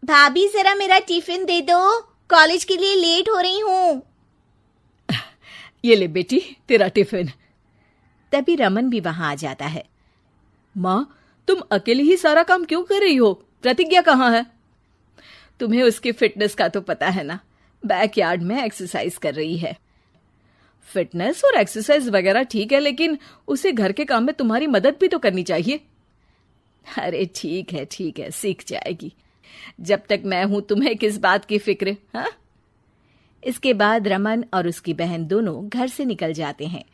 भाभी जरा मेरा टिफिन दे दो, कॉलेज के लिए लेट हो रही हूँ। ये ले बेटी तेरा टिफिन। तभी रमन भी वहां आ जाता है। माँ, तुम अकेले ही सारा काम क्यों कर रही हो? प्रतिज्ञा कहाँ है? तुम्हें उसकी फिटनेस का तो पता है ना, बैकयार्ड में एक्सरसाइज कर रही है। फिटनेस और एक्सरसाइज वगैरह ठीक है, लेकिन उसे घर के काम में तुम्हारी मदद भी तो करनी चाहिए। अरे ठीक है, सीख जाएगी। जब तक मैं हूं तुम्हें किस बात की फिक्र, हाँ? इसके बाद रमन और उसकी बहन दोनों घर से निकल जाते हैं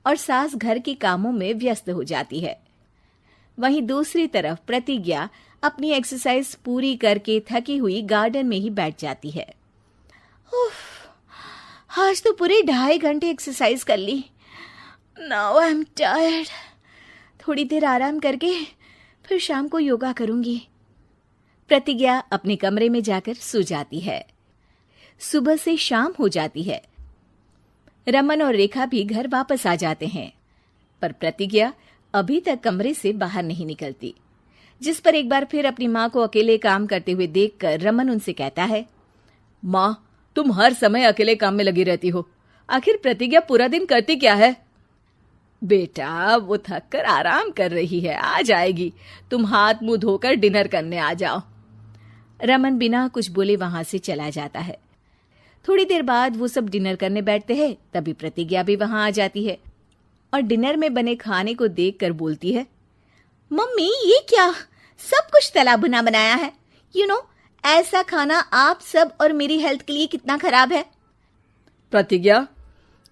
और सास घर के कामों में व्यस्त हो जाती है। वहीं दूसरी तरफ प्रतिज्ञा अपनी एक्सरसाइज पूरी करके थकी हुई गार्डन में ही बैठ जाती है। आज तो पूरे 2.5 घंटे एक्सरसाइज कर ली। Now I am tired. थोड़ी देर आराम करके फिर शाम को योगा करूंगी। प्रतिज्ञा अपने कमरे में जाकर सो जाती है। सुबह से शाम हो जाती है। रमन और रेखा भी घर वापस आ जाते हैं, पर प्रतिज्ञा अभी तक कमरे से बाहर नहीं निकलती, जिस पर एक बार फिर अपनी माँ को अकेले काम करते हुए देखकर रमन उनसे कहता है, माँ, तुम हर समय अकेले काम में लगी रहती हो। आखिर प्रतिज्ञा पूरा दिन करती क्या है? बेटा, वो थक कर आराम कर रही है, आ जाएगी। तुम हाथ मुंह धोकर डिनर करने आ जाओ। रमन बिना कुछ बोले वहां से चला जाता है। थोड़ी देर बाद वो सब डिनर करने बैठते हैं। तभी प्रतिज्ञा भी वहां आ जाती है और डिनर में बने खाने को देखकर बोलती है, मम्मी ये क्या, सब कुछ तला भुना बनाया है। ऐसा खाना आप सब और मेरी हेल्थ के लिए कितना खराब है। प्रतिज्ञा,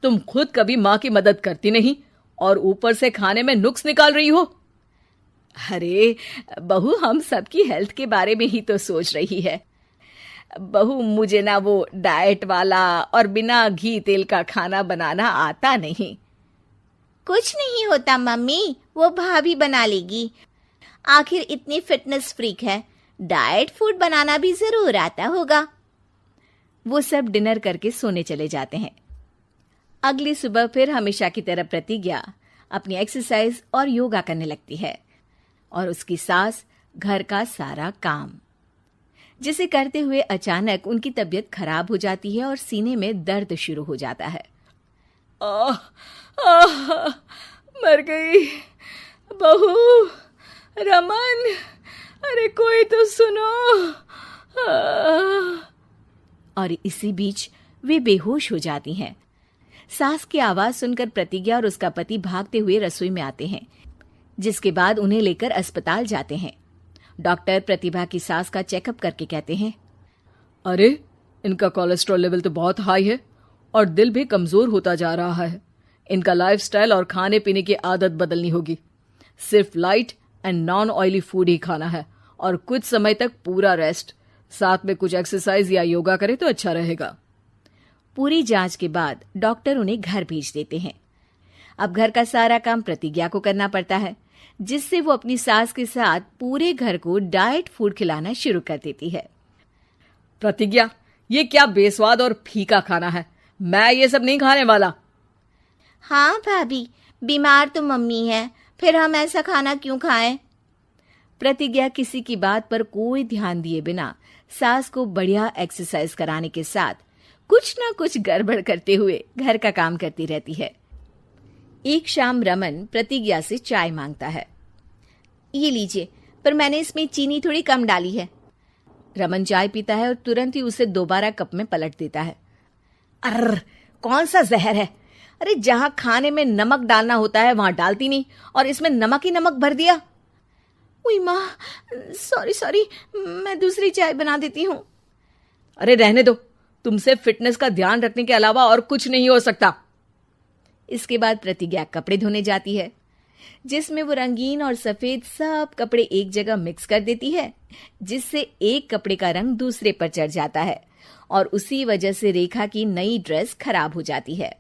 तुम खुद कभी माँ की मदद करती नहीं और ऊपर से खाने में नुक्स निकाल रही हो। अरे बहू, हम सबकी हेल्थ के बारे में ही तो सोच रही है। बहू, मुझे ना वो डाइट वाला और बिना घी तेल का खाना बनाना आता नहीं। कुछ नहीं होता मम्मी, वो भाभी बना लेगी। आखिर इतनी फिटनेस फ्रीक है, डाइट फूड बनाना भी जरूर आता होगा। वो सब डिनर करके सोने चले जाते हैं। अगली सुबह फिर हमेशा की तरह प्रतिज्ञा अपनी एक्सरसाइज और योगा करने लगती है और उसकी सास घर का सारा काम, जिसे करते हुए अचानक उनकी तबीयत खराब हो जाती है और सीने में दर्द शुरू हो जाता है। मर गई बहू। रमन, अरे कोई तो सुनो। और इसी बीच वे बेहोश हो जाती हैं। सास की आवाज सुनकर प्रतिज्ञा और उसका पति भागते हुए रसोई में आते हैं, जिसके बाद उन्हें लेकर अस्पताल जाते हैं। डॉक्टर प्रतिभा की सास का चेकअप करके कहते हैं, अरे इनका कोलेस्ट्रॉल लेवल तो बहुत हाई है और दिल भी कमजोर होता जा रहा है। इनका लाइफस्टाइल और खाने पीने की आदत बदलनी होगी। सिर्फ light and non oily food ही खाना है और कुछ समय तक पूरा रेस्ट, साथ में कुछ एक्सरसाइज या योगा करे तो अच्छा रहेगा। पूरी जांच के बाद डॉक्टर उन्हें घर भेज देते हैं। अब घर का सारा काम प्रतिज्ञा को करना पड़ता है, जिससे वो अपनी सास के साथ पूरे घर को डाइट फूड खिलाना शुरू कर देती है। प्रतिज्ञा, ये क्या बेस्वाद और फीका खाना है, मैं ये सब नहीं खाने वाला। हाँ भाभी, बीमार तो मम्मी है, फिर हम ऐसा खाना क्यों खाएं? प्रतिज्ञा किसी की बात पर कोई ध्यान दिए बिना सास को बढ़िया एक्सरसाइज कराने के साथ कुछ ना कुछ गड़बड़ करते हुए घर का काम करती रहती है। एक शाम रमन प्रतिज्ञा से चाय मांगता है। ये लीजिए, पर मैंने इसमें चीनी थोड़ी कम डाली है। रमन चाय पीता है और तुरंत ही उसे दोबारा कप में पलट देता है। अर्र, कौन सा जहर है? अरे जहां खाने में नमक डालना होता है वहां डालती नहीं और इसमें नमक ही नमक भर दिया। उई माँ, सॉरी, मैं दूसरी चाय बना देती हूँ। अरे रहने दो, तुमसे फिटनेस का ध्यान रखने के अलावा और कुछ नहीं हो सकता। इसके बाद प्रतिज्ञा कपड़े धोने जाती है, जिसमें वो रंगीन और सफेद सब कपड़े एक जगह मिक्स कर देती है, जिससे एक कपड़े का रंग दूसरे पर चढ़ जाता है और उसी वजह से रेखा की नई ड्रेस खराब हो जाती है।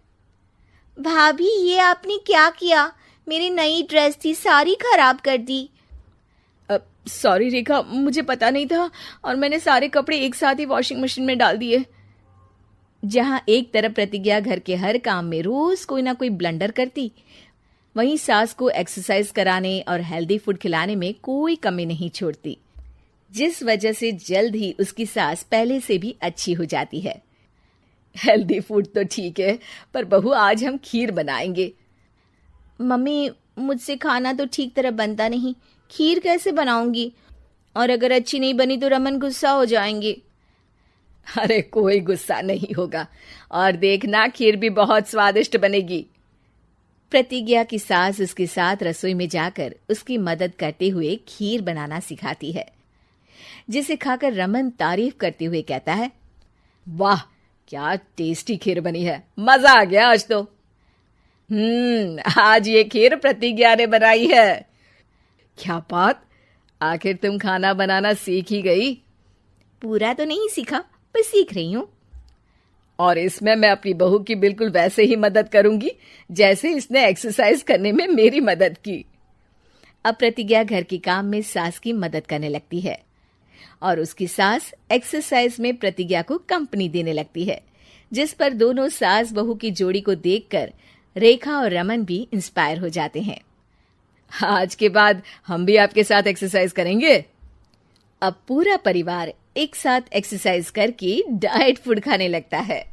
भाभी, ये आपने क्या किया? मेरी नई ड्रेस थी, सारी खराब कर दी। सॉरी रेखा, मुझे पता नहीं था और मैंने सारे कपड़े एक साथ ही वॉशिंग मशीन में डाल दिए। जहां एक तरफ प्रतिज्ञा घर के हर काम में रोज कोई ना कोई ब्लंडर करती, वहीं सास को एक्सरसाइज कराने और हेल्दी फूड खिलाने में कोई कमी नहीं छोड़ती। जिस वजह से जल्द ही उसकी सांस पहले से भी अच्छी हो जाती है। हेल्दी फूड तो ठीक है, पर बहू आज हम खीर बनाएंगे। मम्मी, मुझसे खाना तो ठीक तरह बनता नहीं, खीर कैसे बनाऊंगी? और अगर अच्छी नहीं बनी तो रमन गुस्सा हो जाएंगे। अरे कोई गुस्सा नहीं होगा, और देखना खीर भी बहुत स्वादिष्ट बनेगी। प्रतिज्ञा की सास उसके साथ रसोई में जाकर उसकी मदद करते हुए खीर बनाना सिखाती है, जिसे खाकर रमन तारीफ करते हुए कहता है, वाह क्या टेस्टी खीर बनी है, मजा आ गया आज तो। आज ये खीर प्रतिज्ञा ने बनाई है। क्या बात, आखिर तुम खाना बनाना सीख ही गई? पूरा तो नहीं सीखा, पर सीख रही हूं। और इसमें मैं अपनी बहू की बिल्कुल वैसे ही मदद करूंगी जैसे इसने एक्सरसाइज करने में मेरी मदद की। अब प्रतिज्ञा घर के काम में सास की मदद करने लगती है और उसकी सास एक्सरसाइज में प्रतिज्ञा को कंपनी देने लगती है, जिस पर दोनों सास बहू की जोड़ी को देखकर रेखा और रमन भी इंस्पायर हो जाते हैं। आज के बाद हम भी आपके साथ एक्सरसाइज करेंगे। अब पूरा परिवार एक साथ एक्सरसाइज करके डाइट फूड खाने लगता है।